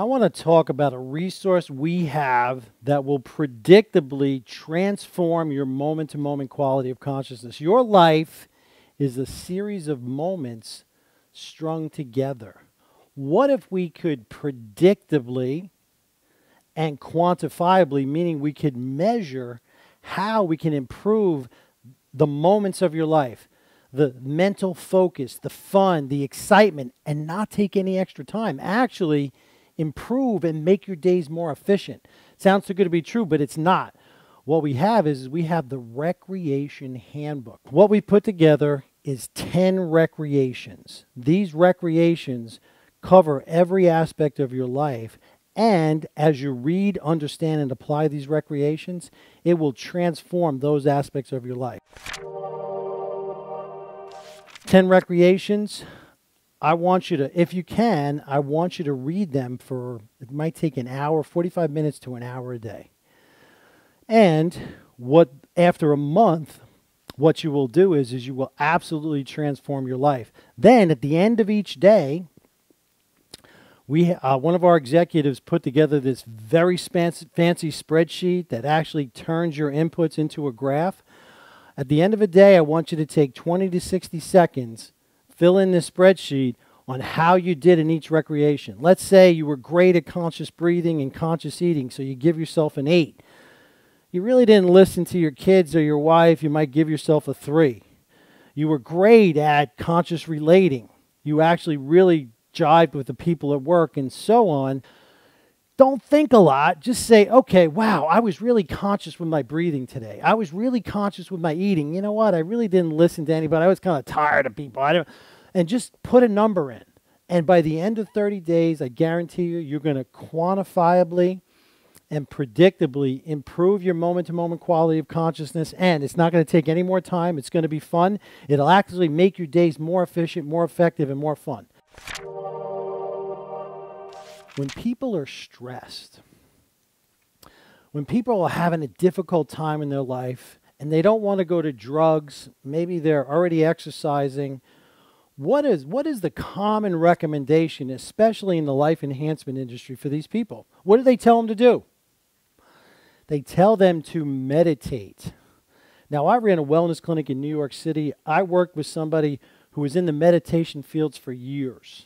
want to talk about a resource we have that will predictably transform your moment-to-moment quality of consciousness. Your life is a series of moments strung together. What if we could predictably and quantifiably, meaning we could measure how we can improve the moments of your life, the mental focus, the fun, the excitement, and not take any extra time. Actually improve and make your days more efficient. Sounds too good to be true, but it's not. What we have is we have the Recreation Handbook. What we put together is 10 recreations. These recreations cover every aspect of your life, and as you read, understand, and apply these recreations, it will transform those aspects of your life. 10 recreations. I want you to, if you can, I want you to read them for, it might take an hour, 45 minutes to an hour a day. And after a month, what you will do is you will absolutely transform your life. Then at the end of each day, one of our executives put together this very fancy spreadsheet that actually turns your inputs into a graph. At the end of a day, I want you to take 20 to 60 seconds, fill in this spreadsheet on how you did in each recreation. Let's say you were great at conscious breathing and conscious eating, so you give yourself an 8. You really didn't listen to your kids or your wife, you might give yourself a 3. You were great at conscious relating. You actually really jived with the people at work and so on. Don't think a lot. Just say, okay, wow, I was really conscious with my breathing today. I was really conscious with my eating. You know what? I really didn't listen to anybody. I was kind of tired of people. And just put a number in. And by the end of 30 days, I guarantee you, you're going to quantifiably and predictably improve your moment-to-moment quality of consciousness. And it's not going to take any more time. It's going to be fun. It'll actually make your days more efficient, more effective, and more fun. When people are stressed, when people are having a difficult time in their life and they don't want to go to drugs, maybe they're already exercising, what is the common recommendation, especially in the life enhancement industry for these people? What do they tell them to do? They tell them to meditate. Now, I ran a wellness clinic in New York City. I worked with somebody who was in the meditation fields for years.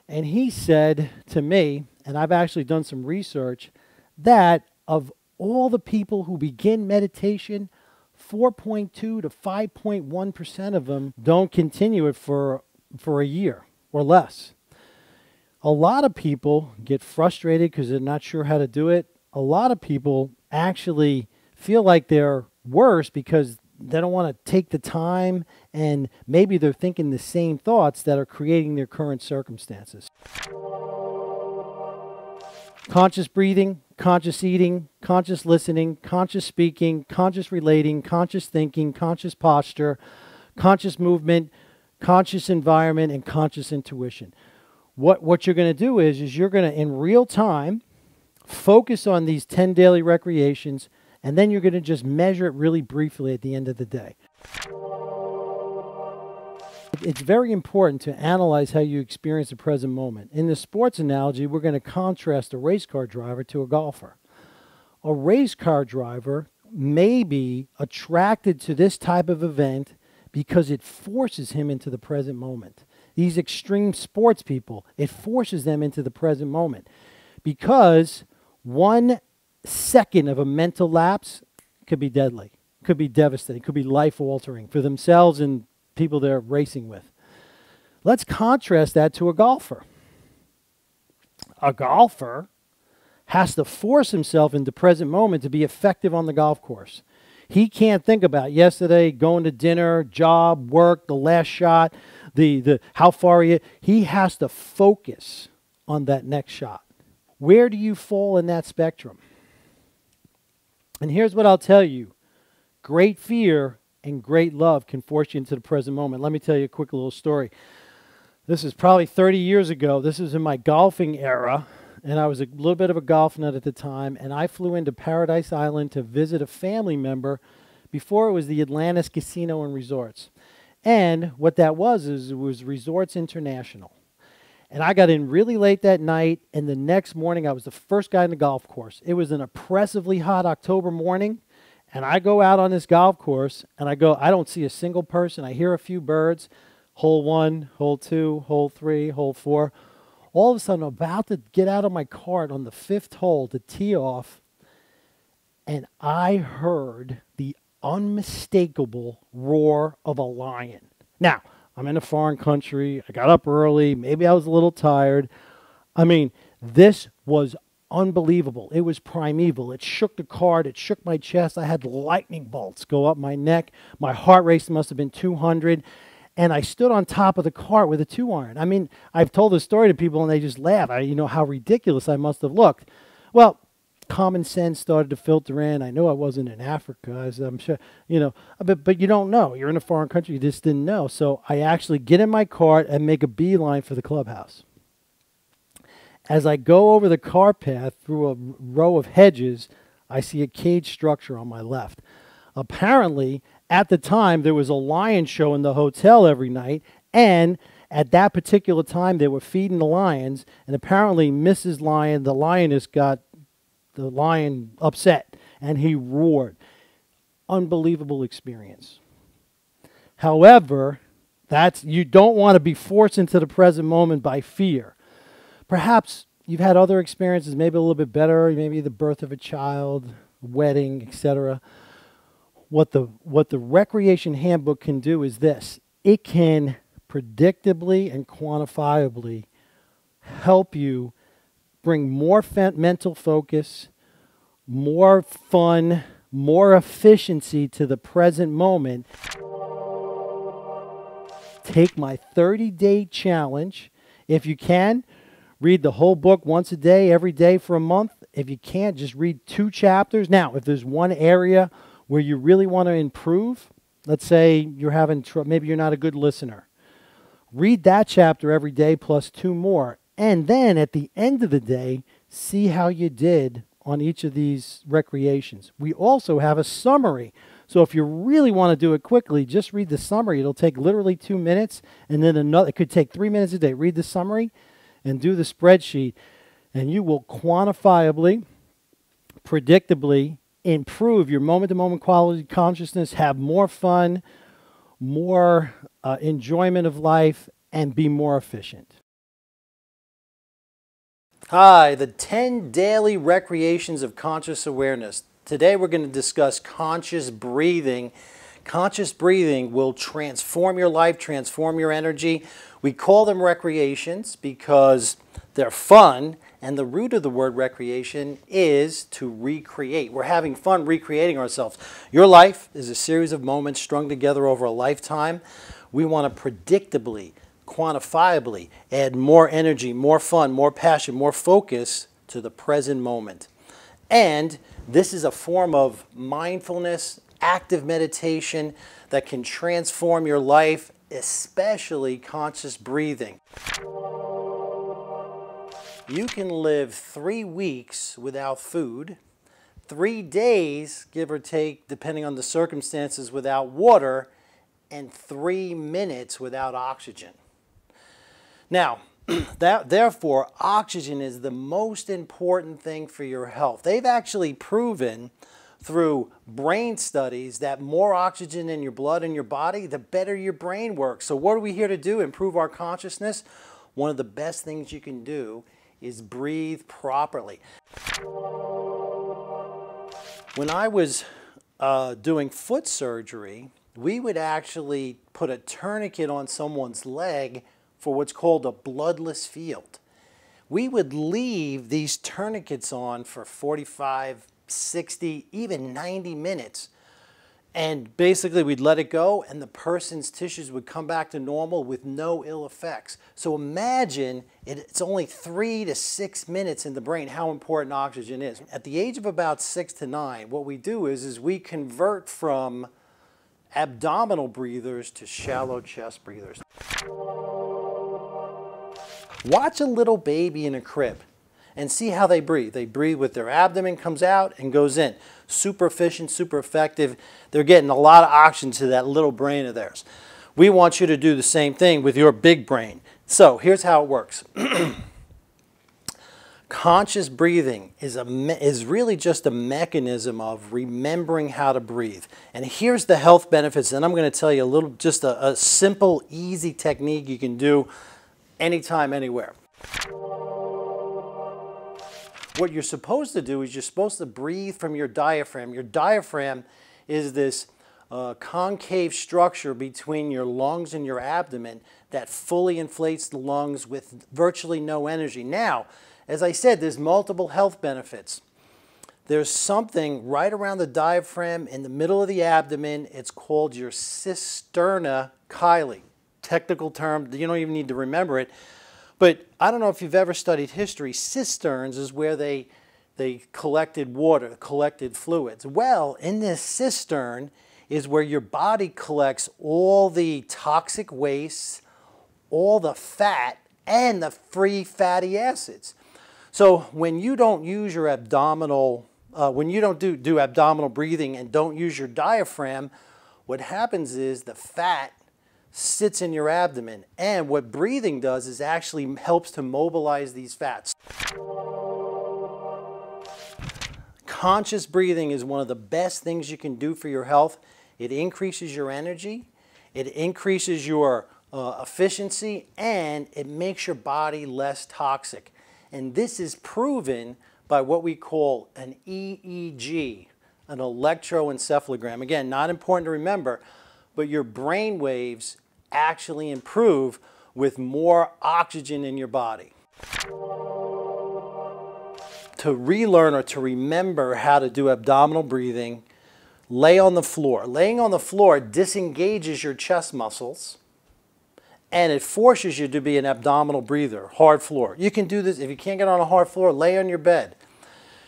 And he said to me, and I've actually done some research, that of all the people who begin meditation, 4.2 to 5.1% of them don't continue it for a year or less. A lot of people get frustrated because they're not sure how to do it. A lot of people actually feel like they're worse because they don't want to take the time, and maybe they're thinking the same thoughts that are creating their current circumstances. Conscious breathing, conscious eating, conscious listening, conscious speaking, conscious relating, conscious thinking, conscious posture, conscious movement, conscious environment, and conscious intuition. What you're going to do is you're going to, in real time, focus on these 10 daily recreations, and then you're going to just measure it really briefly at the end of the day. It's very important to analyze how you experience the present moment. In the sports analogy, we're going to contrast a race car driver to a golfer. A race car driver may be attracted to this type of event because it forces him into the present moment. These extreme sports people, it forces them into the present moment because 1 second of a mental lapse could be deadly, could be devastating, could be life-altering for themselves and people they're racing with. Let's contrast that to a golfer. A golfer has to force himself into the present moment to be effective on the golf course. He can't think about yesterday, going to dinner, job, work, the last shot, how far he has to focus on that next shot. Where do you fall in that spectrum? And here's what I'll tell you. Great fear and great love can force you into the present moment. Let me tell you a quick little story. This is probably 30 years ago. This was in my golfing era, and I was a little bit of a golf nut at the time, and I flew into Paradise Island to visit a family member before it was the Atlantis Casino and Resorts. And what that was is it was Resorts International. And I got in really late that night, and the next morning I was the first guy in the golf course. It was an oppressively hot October morning, and I go out on this golf course, and I don't see a single person. I hear a few birds, hole 1, hole 2, hole 3, hole 4. All of a sudden, I'm about to get out of my cart on the 5th hole to tee off, and I heard the unmistakable roar of a lion. Now, I'm in a foreign country. I got up early. Maybe I was a little tired. I mean, this was unbelievable. It was primeval. It shook the cart. It shook my chest. I had lightning bolts go up my neck. My heart rate must have been 200. And I stood on top of the cart with a 2-iron. I mean, I've told this story to people and they just laugh. You know how ridiculous I must have looked. Well, common sense started to filter in. I knew I wasn't in Africa, as I'm sure, you know, but you don't know. You're in a foreign country. You just didn't know. So I actually get in my cart and make a beeline for the clubhouse. As I go over the car path through a row of hedges, I see a cage structure on my left. Apparently, at the time, there was a lion show in the hotel every night, and at that particular time, they were feeding the lions, and apparently Mrs. Lion, the lioness, got the lion upset, and he roared. Unbelievable experience. However, you don't want to be forced into the present moment by fear. Perhaps you've had other experiences, maybe a little bit better, maybe the birth of a child, wedding, etc. What the Recreation Handbook can do is this. It can predictably and quantifiably help you bring more mental focus, more fun, more efficiency to the present moment. Take my 30-day challenge. If you can, read the whole book once a day, every day for a month. If you can't, just read 2 chapters. Now, if there's one area where you really want to improve, let's say you're having maybe you're not a good listener. Read that chapter every day plus 2 more. And then at the end of the day, see how you did on each of these recreations. We also have a summary. So if you really want to do it quickly, just read the summary. It'll take literally 2 minutes, and then it could take 3 minutes a day. Read the summary and do the spreadsheet, and you will quantifiably, predictably improve your moment-to-moment quality consciousness, have more fun, more enjoyment of life, and be more efficient. Hi, the 10 daily recreations of conscious awareness. Today we're going to discuss conscious breathing. Conscious breathing will transform your life, transform your energy. We call them recreations because they're fun, and the root of the word recreation is to recreate. We're having fun recreating ourselves. Your life is a series of moments strung together over a lifetime. We want to predictably, quantifiably add more energy, more fun, more passion, more focus to the present moment. And this is a form of mindfulness, active meditation that can transform your life, especially conscious breathing. You can live 3 weeks without food, 3 days, give or take, depending on the circumstances, without water, and 3 minutes without oxygen. Now, therefore, oxygen is the most important thing for your health. They've actually proven through brain studies that more oxygen in your blood and your body, the better your brain works. So what are we here to do? Improve our consciousness? One of the best things you can do is breathe properly. When I was doing foot surgery, we would actually put a tourniquet on someone's leg for what's called a bloodless field. We would leave these tourniquets on for 45, 60, even 90 minutes. And basically we'd let it go and the person's tissues would come back to normal with no ill effects. So imagine it's only 3 to 6 minutes in the brain how important oxygen is. At the age of about 6 to 9, what we do is we convert from abdominal breathers to shallow chest breathers. Watch a little baby in a crib and see how they breathe. They breathe with their abdomen comes out and goes in. Super efficient, super effective. They're getting a lot of oxygen to that little brain of theirs. We want you to do the same thing with your big brain. So here's how it works. Conscious breathing is really just a mechanism of remembering how to breathe. And here's the health benefits, and I'm going to tell you just a simple, easy technique you can do anytime, anywhere. What you're supposed to do is you're supposed to breathe from your diaphragm. Your diaphragm is this concave structure between your lungs and your abdomen that fully inflates the lungs with virtually no energy. Now, as I said, there's multiple health benefits. There's something right around the diaphragm in the middle of the abdomen. It's called your cisterna chyli. Technical term, you don't even need to remember it. But I don't know if you've ever studied history. Cisterns is where they collected water, collected fluids. Well, in this cistern is where your body collects all the toxic waste, all the fat, and the free fatty acids. So when you don't use your abdominal, when you don't do abdominal breathing and don't use your diaphragm, what happens is the fat sits in your abdomen. And what breathing does is actually helps to mobilize these fats. Conscious breathing is one of the best things you can do for your health. It increases your energy, it increases your efficiency, and it makes your body less toxic. And this is proven by what we call an EEG, an electroencephalogram. Again, not important to remember, but your brain waves actually improve with more oxygen in your body. To relearn or to remember how to do abdominal breathing, lay on the floor. Laying on the floor disengages your chest muscles, and it forces you to be an abdominal breather, hard floor. You can do this, if you can't get on a hard floor, lay on your bed.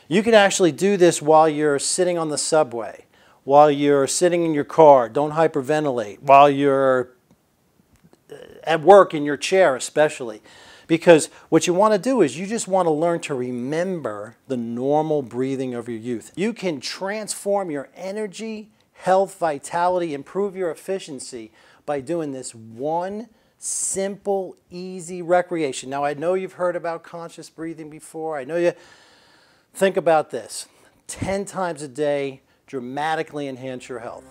You can actually do this while you're sitting on the subway, while you're sitting in your car, don't hyperventilate, while you're at work in your chair especially. Because what you want to do is you just want to learn to remember the normal breathing of your youth. You can transform your energy, health, vitality, improve your efficiency by doing this one simple, easy recreation. Now, I know you've heard about conscious breathing before. I know you think about this. 10 times a day, dramatically enhance your health.